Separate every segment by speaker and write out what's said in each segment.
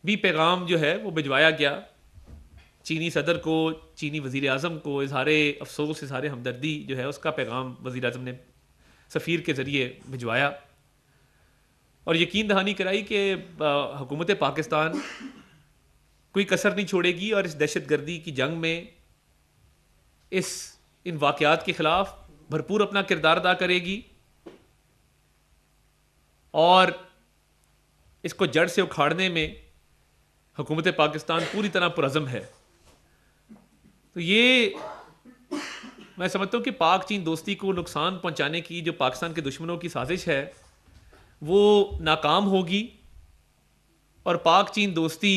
Speaker 1: भी पैगाम जो है वो भिजवाया गया चीनी सदर को, चीनी वज़ीर आज़म को। इजहार अफसोस, इजहार हमदर्दी जो है उसका पैगाम वज़ीर आज़म ने सफ़ीर के ज़रिए भिजवाया और यकीन दहानी कराई कि हुकूमत पाकिस्तान कोई कसर नहीं छोड़ेगी और इस दहशत गर्दी की जंग में इन वाक़यात के ख़िलाफ़ भरपूर अपना किरदार अदा करेगी और इसको जड़ से उखाड़ने में हुकूमत पाकिस्तान पूरी तरह पुरज़म है। तो ये मैं समझता हूँ कि पाक चीन दोस्ती को नुकसान पहुँचाने की जो पाकिस्तान के दुश्मनों की साजिश है वो नाकाम होगी और पाक चीन दोस्ती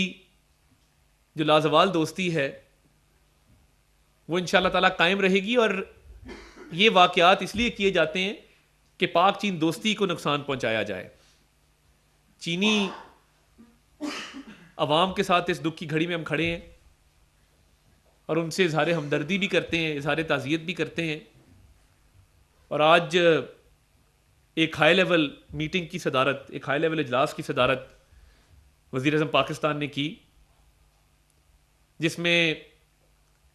Speaker 1: जो लाजवाल दोस्ती है वो इंशाअल्लाह ताला कायम रहेगी। और ये वाक़यात इसलिए किए जाते हैं कि पाक चीन दोस्ती को नुकसान पहुँचाया जाए। चीनी अवाम के साथ इस दुख की घड़ी में हम खड़े हैं और उनसे इजहार हमदर्दी भी करते हैं, इजहार ताज़ियत भी करते हैं। और आज एक हाई लेवल मीटिंग की सदारत, एक हाई लेवल इजलास की सदारत वज़ीर आज़म पाकिस्तान ने की, जिसमें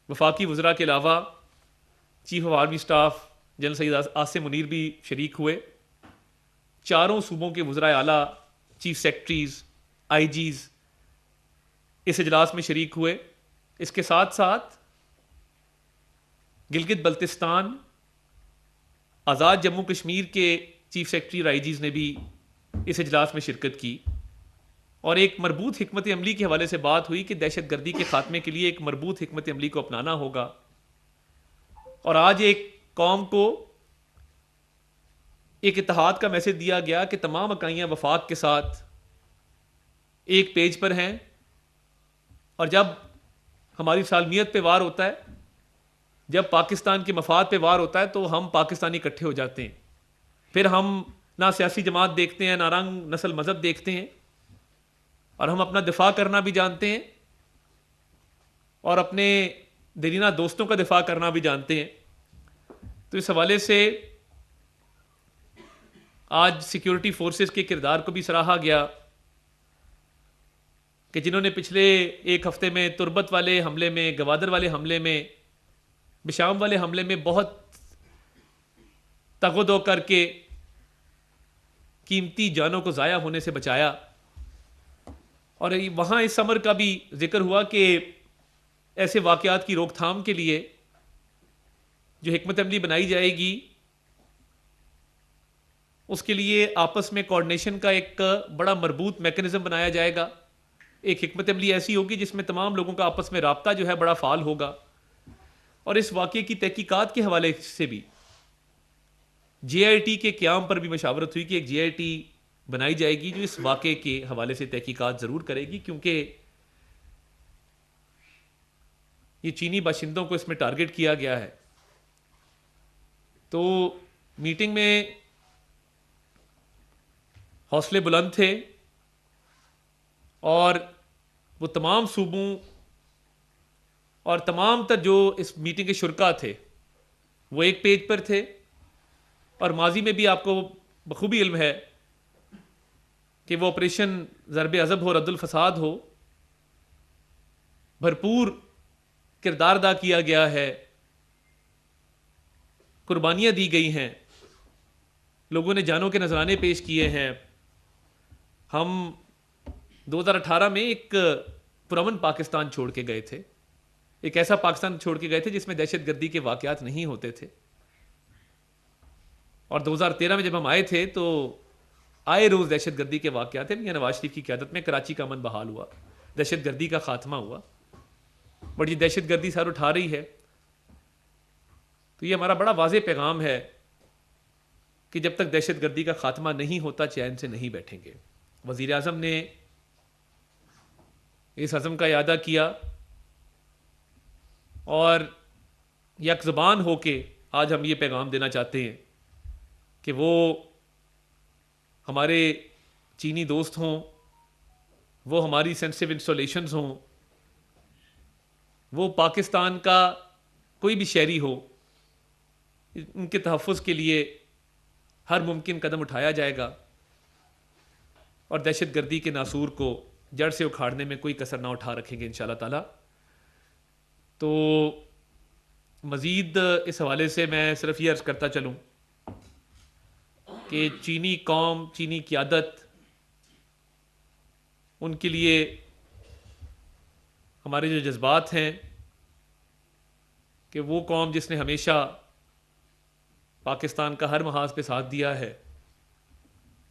Speaker 1: वफाकी वज़रा के अलावा chief of army staff general Syed Asim Munir भी शरीक हुए। चारों सूबों के वज़रा आला, चीफ सेक्रेटरीज़, आईजीज़ इस इजलास में शरीक हुए। इसके साथ साथ गिलगित बल्तिस्तान, आज़ाद जम्मू कश्मीर के चीफ सेक्रेटरी और आईजीज़ ने भी इस इजलास में शिरकत की और एक मरबूत हिकमत अमली के हवाले से बात हुई कि दहशत गर्दी के खात्मे के लिए एक मरबूत हिकमत अमली को अपनाना होगा। और आज एक कौम को एक इत्तेहाद का मैसेज दिया गया कि तमाम इकाइयाँ वफाक के साथ एक पेज पर हैं और जब हमारी सालमियत पे वार होता है, जब पाकिस्तान के मफाद पे वार होता है तो हम पाकिस्तानी इकट्ठे हो जाते हैं। फिर हम ना सियासी जमात देखते हैं, ना रंग नस्ल मज़हब देखते हैं और हम अपना दिफा करना भी जानते हैं और अपने दरीना दोस्तों का दिफा करना भी जानते हैं। तो इस हवाले से आज सिक्योरिटी फोर्सेस के किरदार को भी सराहा गया कि जिन्होंने पिछले एक हफ्ते में तुरबत वाले हमले में, गवादर वाले हमले में, बिशाम वाले हमले में बहुत तगदो करके कीमती जानों को ज़ाया होने से बचाया। और वहाँ इस समर का भी जिक्र हुआ कि ऐसे वाक़यात की रोकथाम के लिए जो हिकमत अमली बनाई जाएगी उसके लिए आपस में कोऑर्डिनेशन का एक बड़ा मरबूत मैकेनिज्म बनाया जाएगा। एक हिकमत अमली ऐसी होगी जिसमें तमाम लोगों का आपस में राब्ता जो है बड़ा फाल होगा। और इस वाक़े की तहकीकात के हवाले से भी JIT के क़याम पर भी मशावरत हुई कि एक JIT बनाई जाएगी जो इस वाक़े के हवाले से तहकीकात ज़रूर करेगी, क्योंकि ये चीनी बाशिंदों को इसमें टारगेट किया गया है। तो मीटिंग में हौसले बुलंद थे और वो तमाम सूबों और तमाम तर जो इस मीटिंग के शुरका थे वो एक पेज पर थे। और माजी में भी आपको बखूबी इल्म है कि वो ऑपरेशन ज़रब अज़ब हो, रद्दुल फसाद हो, भरपूर किरदार अदा किया गया है, कुर्बानियाँ दी गई हैं, लोगों ने जानों के नजराने पेश किए हैं। हम 2018 में एक पुरअमन पाकिस्तान छोड़ के गए थे, एक ऐसा पाकिस्तान छोड़ के गए थे जिसमें दहशत गर्दी के वाक़यात नहीं होते थे। और 2013 में जब हम आए थे तो आए रोज़ दहशत गर्दी के वाक़यात थे। मियां नवाज शरीफ की क़यादत में कराची का अमन बहाल हुआ, दहशत गर्दी का खात्मा हुआ, बट ये दहशत गर्दी सर उठा रही है। तो ये हमारा बड़ा वाज़ेह पैगाम है कि जब तक दहशत गर्दी का खात्मा नहीं होता चैन से नहीं बैठेंगे। वज़ीर आज़म ने इस अज़म का इयादा किया और यक ज़बान हो के आज हम ये पैगाम देना चाहते हैं कि वो हमारे चीनी दोस्त हों, वो हमारी सेंसिटिव इंस्टॉलेशंस हों, वो पाकिस्तान का कोई भी शहरी हो, उनके तहफ़्फ़ुज़ के लिए हर मुमकिन कदम उठाया जाएगा और दहशत गर्दी के नासूर को जड़ से उखाड़ने में कोई कसर ना उठा रखेंगे इंशाल्लाह ताला। तो मज़ीद इस हवाले से मैं सिर्फ ये अर्ज़ करता चलूँ कि चीनी कौम, चीनी क़ियादत, उनके लिए हमारे जो जज्बात हैं कि वो कौम जिसने हमेशा पाकिस्तान का हर महाज पे साथ दिया है,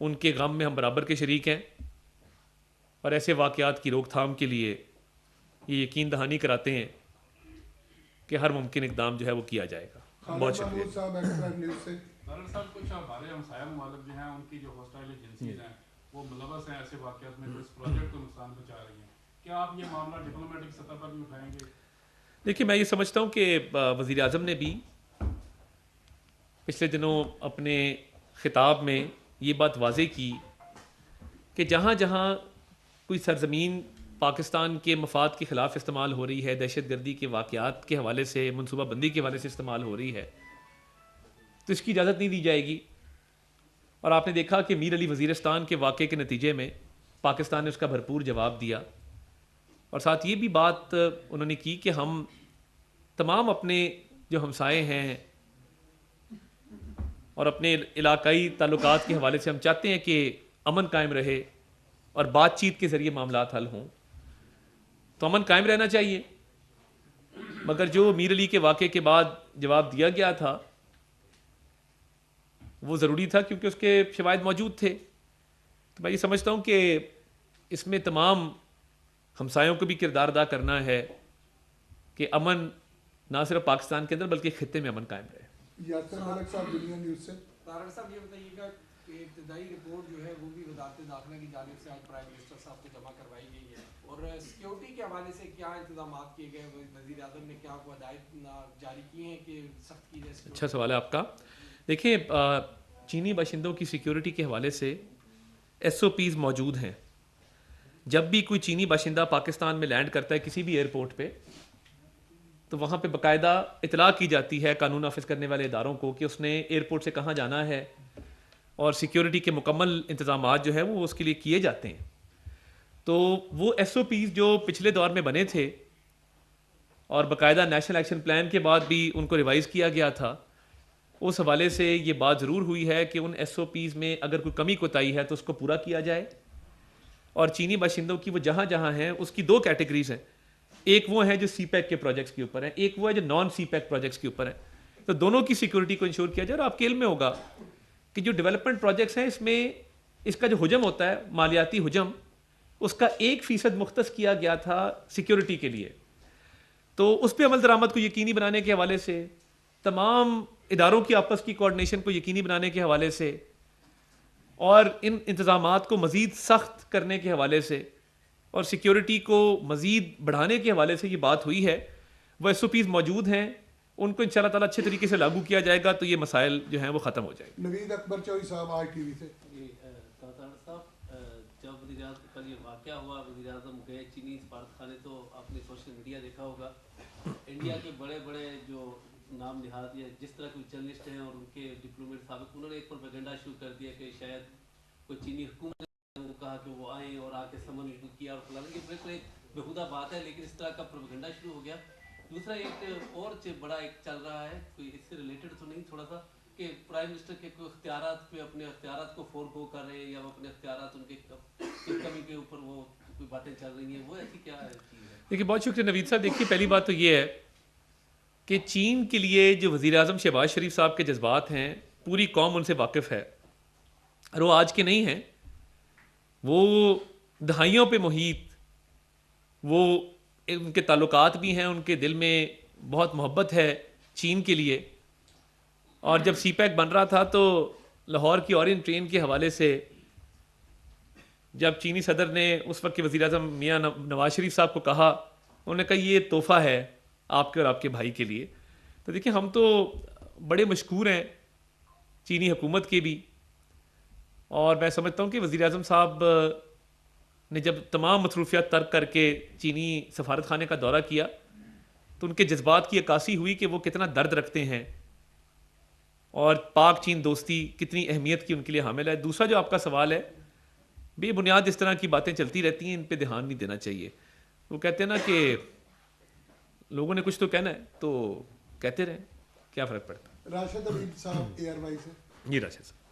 Speaker 1: उनके गम में हम बराबर के शरीक हैं और ऐसे वाक़यात की रोकथाम के लिए ये यकीन दहानी कराते हैं कि हर मुमकिन इक़दाम जो है वो किया जाएगा। बहुत शुक्रिया
Speaker 2: साहब। कुछ हमारे हमसाया मुमालिक जो हैं उनकी जो हॉस्टाइल एजेंसीज हैं वो मुलव्वस हैं ऐसे वाक़यात में जो इस प्रोजेक्ट को नुकसान पहुंचा रही हैं, क्या आप ये मामला डिप्लोमेटिक सतह पर भी उठाएंगे?
Speaker 1: देखिए, मैं ये समझता हूँ कि वज़ीर आज़म ने भी पिछले दिनों अपने खिताब में ये बात वाज़े की कि जहाँ जहाँ कोई सरज़मीन पाकिस्तान के मफाद के ख़िलाफ़ इस्तेमाल हो रही है, दहशत गर्दी के वाक़यात के हवाले से, मनसूबा बंदी के हवाले से इस्तेमाल हो रही है, तो इसकी इजाज़त नहीं दी जाएगी। और आपने देखा कि मीर अली वज़ीरिस्तान के वाक़े के नतीजे में पाकिस्तान ने उसका भरपूर जवाब दिया। और साथ ये भी बात उन्होंने की कि हम तमाम अपने जो हमसाए हैं और अपने इलाकाई ताल्लुकात के हवाले से हम चाहते हैं कि अमन कायम रहे और बातचीत के ज़रिए मामलात हल हों, तो अमन कायम रहना चाहिए। मगर जो मीर अली के वाक़े के बाद जवाब दिया गया था वो ज़रूरी था क्योंकि उसके शवाहिद मौजूद थे। तो मैं ये समझता हूँ कि इसमें तमाम हमसायों को भी किरदार अदा करना है कि अमन ना सिर्फ पाकिस्तान के अंदर बल्कि खित्ते में अमन कायम रहे।
Speaker 3: यासर मलिक साहब, दुनिया न्यूज़ से।
Speaker 4: तारक साहब, ये बताइएगा कि इब्तदाई रिपोर्ट जो है वो भी वज़ारत दाखिला की जानिब से आज प्राइम मिनिस्टर साहब को जमा करवाई गई है, और सिक्योरिटी के हवाले से क्या इंतजाम किए गए, वज़ीर आज़म ने क्या हदायत जारी की हैं कि सख्त की जाए?
Speaker 1: अच्छा सवाल है आपका। देखिए, चीनी बाशिंदों की सिक्योरिटी के हवाले से SOPs मौजूद हैं। जब भी कोई चीनी बाशिंदा पाकिस्तान में लैंड करता है किसी भी एयरपोर्ट पे, तो वहाँ पे बाकायदा इतला की जाती है कानून नाफिज करने वाले इदारों को कि उसने एयरपोर्ट से कहाँ जाना है, और सिक्योरिटी के मुकम्मल इंतजाम जो है वो उसके लिए किए जाते हैं। तो वो SOPs जो पिछले दौर में बने थे और बाकायदा नेशनल एक्शन प्लान के बाद भी उनको रिवाइज़ किया गया था, उस हवाले से ये बात ज़रूर हुई है कि उन SOPs में अगर कोई कमी कोताही है तो उसको पूरा किया जाए। और चीनी बाशिंदों की वो जहाँ जहाँ हैं उसकी दो कैटेगरीज हैं, एक वो है जो CPEC के प्रोजेक्ट्स के ऊपर है, एक वो है जो नॉन CPEC प्रोजेक्ट्स के ऊपर है। तो दोनों की सिक्योरिटी को इंश्योर किया जाए। और आपके इल्म में होगा कि जो डेवलपमेंट प्रोजेक्ट्स हैं इसमें इसका जो हुजम होता है, मालियाती हुजम, उसका 1% मुख्तस किया गया था सिक्योरिटी के लिए। तो उस पर अमल दरामद को यकीनी बनाने के हवाले से, तमाम इदारों की आपस की कोऑर्डिनेशन को यकीनी बनाने के हवाले से और इन इंतज़ामात को मज़ीद सख्त करने के हवाले से और सिक्योरिटी को मज़ीद बढ़ाने के हवाले से ये बात हुई है। वो SOPs मौजूद हैं, उनको इंशाल्लाह ताला अच्छे तरीके से लागू किया जाएगा तो ये मसाइल जो हैं वो ख़त्म हो जाएंगे।
Speaker 3: नवीद अकबर चौधरी साहब, ITV से।
Speaker 5: जब कल ये वाक़या हुआ, वज़ीर आज़म गए चीनी सफारतखाने, तो आपने सोशल मीडिया देखा होगा, इंडिया के बड़े बड़े जो नाम निहाद या जिस तरह कोई जर्नलिस्ट हैं और उनके डिप्लोमेट साबिक, उन्होंने एक प्रोपेगेंडा शुरू कर दिया कि शायद कोई चीनी हुकूमत ने कहा कि वो आए और आके समन किया और फलाना। ये बिल्कुल एक बेहुदा बात है, लेकिन इस तरह का प्रोपेगेंडा शुरू हो गया। दूसरा एक और बड़ा एक चल रहा है, कोई इससे रिलेटेड तो नहीं, थोड़ा सा, कि प्राइम मिनिस्टर के कोई इख्तियारात पे अपने इख्तियारात को फोरगो कर रहे हैं या वो अपने इख्तियारात उनके कमी के ऊपर वो कोई बातें चल रही हैं, वो ऐसी क्या है चीज़ है?
Speaker 1: देखिए, बहुत शुक्रिया नवीद साहब। देखिए, पहली बात तो ये है कि चीन के लिए जो वज़ीर आज़म शहबाज शरीफ साहब के जज्बात हैं, पूरी कौम उनसे वाकिफ़ है और वो आज के नहीं हैं। वो दहाइयों पे मुहीत, वो उनके ताल्लुकात भी हैं, उनके दिल में बहुत मोहब्बत है चीन के लिए। और जब CPEC बन रहा था तो लाहौर की ऑरेंज ट्रेन के हवाले से जब चीनी सदर ने उस वक्त के वज़ीर आज़म मियाँ नवाज शरीफ साहब को कहा, उन्होंने कहा ये तोहफ़ा है आपके और आपके भाई के लिए। तो देखिए, हम तो बड़े मशकूर हैं चीनी हुकूमत के भी, और मैं समझता हूँ कि वज़ीर आज़म साहब ने जब तमाम मसरूफियात तर्क करके चीनी सफारत खाने का दौरा किया तो उनके जज्बात की अक्कासी हुई कि वो कितना दर्द रखते हैं और पाक चीन दोस्ती कितनी अहमियत की उनके लिए हामिल है। दूसरा जो आपका सवाल है बेबुनियाद इस तरह की बातें चलती रहती हैं, इन पे ध्यान नहीं देना चाहिए। वो कहते हैं ना कि लोगों ने कुछ तो कहना है तो कहते रहें, क्या फ़र्क पड़ता है।
Speaker 3: राशिद अमीन साहब ARY से।
Speaker 1: जी राशिद साहब।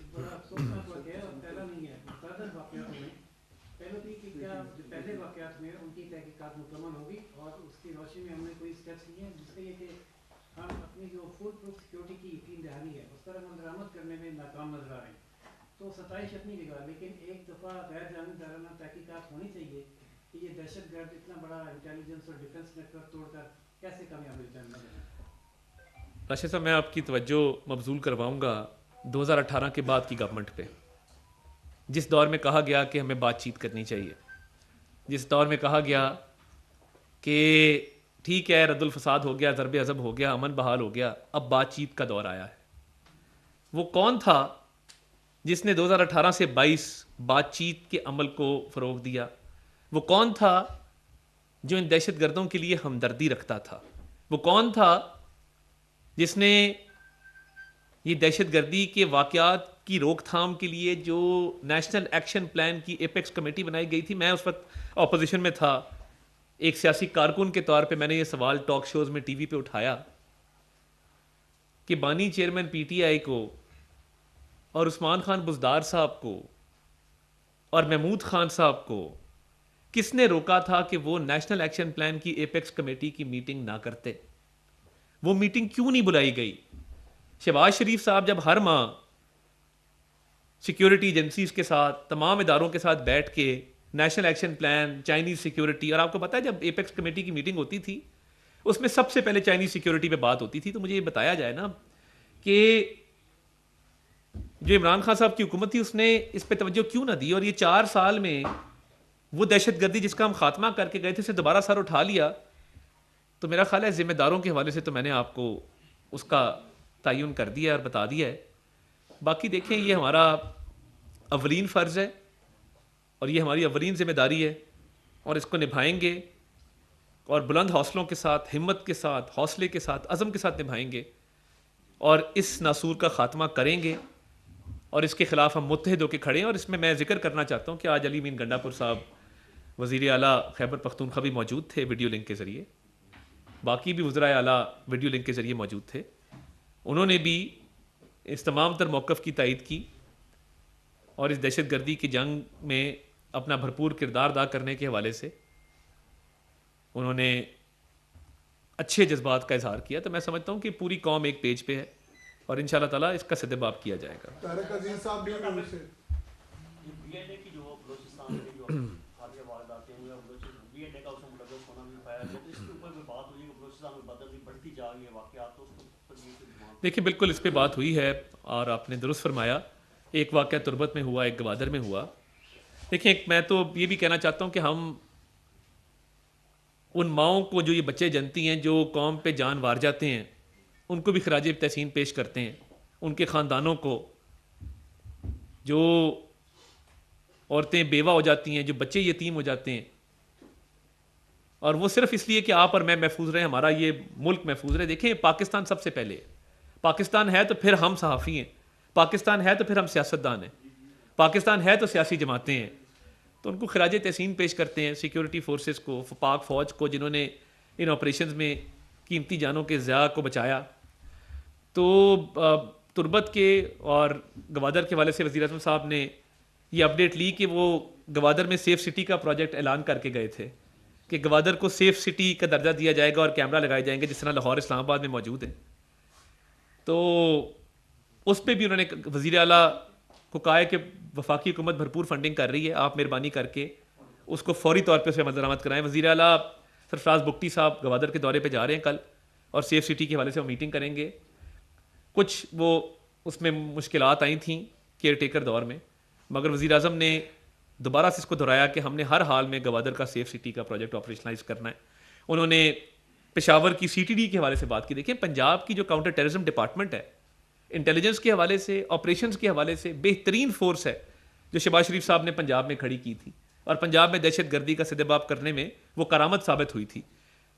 Speaker 6: बड़ा अफसोसनाक वाक़या है और पहला नहीं है, मुतअद्दिद वाक़यात में पहले थी कि क्या पहले वाक़यात में उनकी तहकीकात मुकम्मल होगी और उसकी रोशनी में हमने कोई स्टेप्स लिए हैं जिससे ये कि हम अपनी जो फूड प्रूफ सिक्योरिटी की यकीन दहानी है उस तरह हम दरामद करने में नाकाम नजर आ रहे हैं। तो सताइश अपनी जगह, लेकिन एक दफ़ा गैर जानिबदाराना तहकीकात होनी चाहिए कि ये दहशत गर्द इतना बड़ा इंटेलिजेंस और डिफेंस नेटवर्क तोड़कर कैसे कामयाब हो जाए।
Speaker 1: राशिद साहब, मैं आपकी तवज्जो मबजूल करवाऊँगा 2018 के बाद की गवर्नमेंट पे, जिस दौर में कहा गया कि हमें बातचीत करनी चाहिए, जिस दौर में कहा गया कि ठीक है रद्दुल फसाद हो गया, ज़रब अज़ब हो गया, अमन बहाल हो गया, अब बातचीत का दौर आया है। वो कौन था जिसने 2018 से 22 बातचीत के अमल को फ़रोग दिया? वो कौन था जो इन दहशत गर्दों के लिए हमदर्दी रखता था? वो कौन था जिसने ये दहशत गर्दी के वाक़यात की रोकथाम के लिए जो नेशनल एक्शन प्लान की एपेक्स कमेटी बनाई गई थी? मैं उस वक्त ऑपोजिशन में था, एक सियासी कारकुन के तौर पे मैंने ये सवाल टॉक शोज़ में टीवी पे उठाया कि बानी चेयरमैन PTI को और उस्मान खान बुज़दार साहब को और महमूद खान साहब को किसने रोका था कि वो नेशनल एक्शन प्लान की एपेक्स कमेटी की मीटिंग ना करते? वो मीटिंग क्यों नहीं बुलाई गई? शहबाज शरीफ साहब जब हर माह सिक्योरिटी एजेंसीज के साथ, तमाम इदारों के साथ बैठ के national action plan, Chinese security, और आपको पता है जब एपेक्स कमेटी की मीटिंग होती थी उसमें सबसे पहले चाइनीज़ सिक्योरिटी पे बात होती थी, तो मुझे ये बताया जाए ना कि जो इमरान खान साहब की हुकूमत थी उसने इस पे तवज्जो क्यों ना दी, और ये 4 साल में वो दहशत गर्दी जिसका हम खात्मा करके गए थे उसे दोबारा सर उठा लिया। तो मेरा ख्याल है जिम्मेदारों के हवाले से तो मैंने आपको उसका तयन कर दिया और बता दिया है। बाकी देखें, ये हमारा अवलीन फ़र्ज़ है और ये हमारी अवलीन ज़िम्मेदारी है और इसको निभाएंगे और बुलंद हौसलों के साथ, हिम्मत के साथ, हौसले के साथ, अज़म के साथ निभाएंगे और इस नासूर का ख़ात्मा करेंगे और इसके ख़िलाफ़ हम मुत्तहिद होकर खड़े हैं। और इसमें मैं ज़िक्र करना चाहता हूँ कि आज अली मीन गंडापुर साहब वज़ीर आला खैबर पख्तूनख्वा भी मौजूद थे वीडियो लिंक के ज़रिए, बाकी भी वज़राए आला वीडियो लिंक के ज़रिए मौजूद थे। उन्होंने भी इस तमाम तर मौक़िफ़ की तायद की और इस दहशत गर्दी की जंग में अपना भरपूर किरदार अदा करने के हवाले से उन्होंने अच्छे जज्बात का इजहार किया। तो मैं समझता हूँ कि पूरी कौम एक पेज पे है और इंशाअल्लाह ताला इसका सदबाब किया जाएगा।
Speaker 3: तारिक अजीज साहब भी न्यूज़ से।
Speaker 7: बीएनए की जो बलोचिस्तान में जो हालिया वारदातें हुई हैं, बीएनए का उसमें मुलव्वस होना भी पाया गया, तो इसके ऊपर भी बात हुई कि बलोचिस्तान में बदतमीजी बढ़ती जा रही है वाक़यात, तो उसको
Speaker 1: देखिए बिल्कुल इस पे बात हुई है और आपने दुरुस्त फरमाया। एक वाक़या तुर्बत में हुआ, एक गवादर में हुआ। देखिए मैं तो ये भी कहना चाहता हूँ कि हम उन माओं को जो ये बच्चे जनती हैं जो कौम पे जान वार जाते हैं उनको भी खराज तहसीन पेश करते हैं, उनके ख़ानदानों को, जो औरतें बेवा हो जाती हैं, जो बच्चे यतीम हो जाते हैं, और वो सिर्फ इसलिए कि आप और मैं महफूज रहे, हमारा ये मुल्क महफूज रहे। देखें पाकिस्तान सबसे पहले है, पाकिस्तान है तो फिर हम सहाफ़ी हैं, पाकिस्तान है तो फिर हम सियासतदान हैं, पाकिस्तान है तो सियासी जमातें हैं। तो उनको खराज तहसीन पेश करते हैं, सिक्योरिटी फोर्सेस को, पाक फ़ौज को, जिन्होंने इन ऑपरेशंस में कीमती जानों के ज़िया को बचाया। तो तुर्बत के और गवादर के हवाले से वज़ीर आज़म साहब ने ये अपडेट ली कि वो गवादर में सेफ़ सिटी का प्रोजेक्ट ऐलान करके गए थे कि गवादर को सेफ़ सिटी का दर्जा दिया जाएगा और कैमरा लगाए जाएंगे जिस तरह लाहौर इस्लामाबाद में मौजूद है। तो उस पर भी उन्होंने वज़ीर आला को कहा है कि वफाकी हुकूमत भरपूर फंडिंग कर रही है, आप मेहरबानी करके उसको फौरी तौर पर उसे अमल दरामद कराएँ। वज़ीर आला सरफराज बुगटी साहब गवादर के दौरे पे जा रहे हैं कल और सेफ़ सिटी के हवाले से वो मीटिंग करेंगे। कुछ वो उसमें मुश्किलात आई थी केयर टेकर दौर में, मगर वज़ीर आज़म ने दोबारा से इसको दोहराया कि हमने हर हाल में गवादर का सेफ़ सिटी का प्रोजेक्ट ऑपरेशनलाइज करना है। उन्होंने पेशावर की CTD के हवाले से बात की। देखें पंजाब की जो काउंटर टेररिज्म डिपार्टमेंट है, इंटेलिजेंस के हवाले से, ऑपरेशंस के हवाले से बेहतरीन फोर्स है जो शहबाज शरीफ साहब ने पंजाब में खड़ी की थी और पंजाब में दहशत गर्दी का सदेबाब करने में वो करामत साबित हुई थी।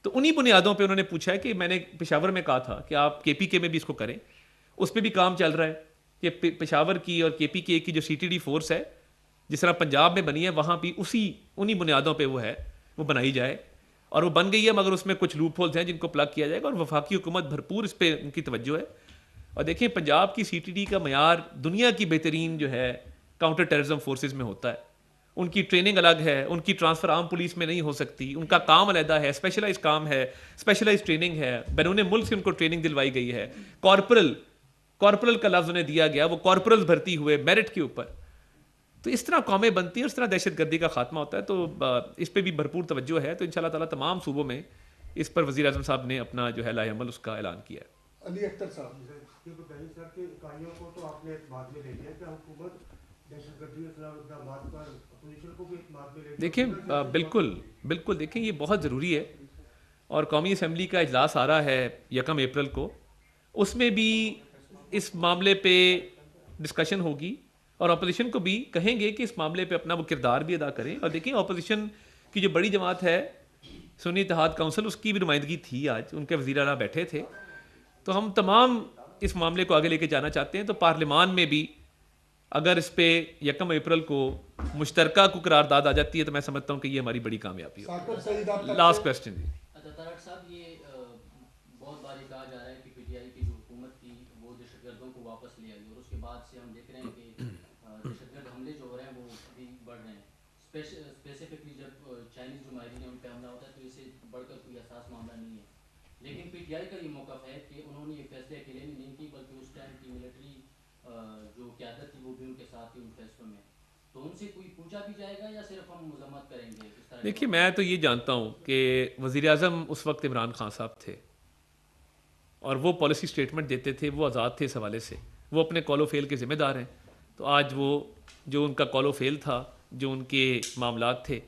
Speaker 1: तो उन्हीं बुनियादों पे उन्होंने पूछा है कि मैंने पेशावर में कहा था कि आप KPK में भी इसको करें, उस पर भी काम चल रहा है कि पेशावर की और KPK की जो CTD फोर्स है जिस तरह पंजाब में बनी है वहाँ भी उन्हीं बुनियादों पे वो बनाई जाए, और वो बन गई है, मगर उसमें कुछ लूप होल्स हैं जिनको प्लग किया जाएगा, और वफाकी हुकूमत भरपूर इस पर उनकी तवज्जो है। और देखिए पंजाब की CTD का मयार दुनिया की बेहतरीन जो है काउंटर टेररिज्म फोर्सेस में होता है। उनकी ट्रेनिंग अलग है, उनकी ट्रांसफ़र आम पुलिस में नहीं हो सकती, उनका काम अलहदा है, स्पेशलाइज काम है, स्पेशलाइज ट्रेनिंग है, बैरून मुल्क से उनको ट्रेनिंग दिलवाई गई है। कॉर्पोरल का लफ्ज़ उन्हें दिया गया, वो कॉर्पोरल भर्ती हुए मेरिट के ऊपर। तो इस तरह कौमें बनती हैं, इस तरह दहशतगर्दी का खात्मा होता है। तो इस पर भी भरपूर तवज्जो है। तो इंशाल्लाह ताला तमाम सूबों में इस पर वज़ीर आज़म साहब ने अपना जो है लाए अमल उसका ऐलान किया है।
Speaker 3: अली अख्तर साहब,
Speaker 8: क्योंकि पहले सर के इकाइयों को तो आपने बाद में ले लिया कि हुकूमत दहशतगर्दी इस्लामाबाद पर अपोजिशन को भी बाद में ले लिया।
Speaker 1: देखिए बिल्कुल देखें, ये बहुत ज़रूरी है। और कौमी असम्बली का इजलास आ रहा है 1 अप्रैल को, उसमें भी इस मामले पे डिस्कशन होगी, और अपोजिशन को भी कहेंगे कि इस मामले पे अपना वो किरदार भी अदा करें। और देखिए अपोजिशन की जो बड़ी जमात है सुन्नी इत्तेहाद काउंसिल, उसकी भी नुमाइंदगी थी, आज उनके वज़ीर आला बैठे थे। तो हम तमाम इस मामले को आगे लेके जाना चाहते हैं। तो पार्लियामान में भी अगर इस पे 1 अप्रैल को मुश्तरका को करारदाद आ जाती है तो मैं समझता हूँ कि ये हमारी बड़ी कामयाबी हो। लास्ट क्वेश्चन जी।
Speaker 9: अच्छा तारक साहब, ये बहुत बार कहा जा रहा है कि PTI की जो हुकूमत थी वो दहशतगर्दों को वापस ले आई, और उसके बाद से हम देख रहे हैं कि दहशतगर्द हमले जो हो रहे हैं वो भी बढ़ रहे हैं। स्पेसिफिकली जब चाइनीज़ जो माहिरीन है उन पर हमला होता है तो इससे बढ़कर कोई एहसास मामला नहीं है। लेकिन PTI का ये मौक़िफ़ है कि उन्होंने ये फैसले अकेले नहीं की, बल्कि उस टाइम की मिलिट्री जो क़यादत थी वो भी उनके साथ थी उन फैसलों में। तो उनसे कोई पूछा भी जाएगा या सिर्फ हम मजम्मत करेंगे?
Speaker 1: देखिए मैं तो ये जानता हूँ कि वज़ीर आज़म उस वक्त इमरान खान साहब थे, और वो पॉलिसी स्टेटमेंट देते थे, वो आज़ाद थे इस हवाले से, वो अपने कॉलो फेल के ज़िम्मेदार हैं। तो आज वो जो उनका कॉलो फेल था, जो उनके मामलात थे,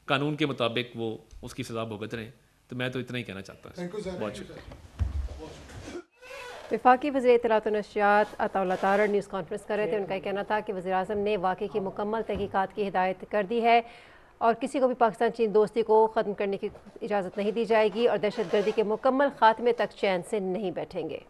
Speaker 1: कानून के मुताबिक वो उसकी सज़ा भुगत रहे हैं। तो मैं तो इतना ही कहना चाहता हूँ। बहुत शुक्रिया।
Speaker 10: वफाकी वज़ीर इत्तलात और नशरियात अताउल्लाह तारड़ न्यूज़ कॉन्फ्रेंस कर रहे थे। उनका कहना था कि वज़ीर आज़म ने वाक़े की मुकम्मल तहकीकात की हिदायत कर दी है, और किसी को भी पाकिस्तान चीन दोस्ती को ख़त्म करने की इजाज़त नहीं दी जाएगी, और दहशतगर्दी के मुकम्मल ख़ात्मे तक चैन से नहीं बैठेंगे।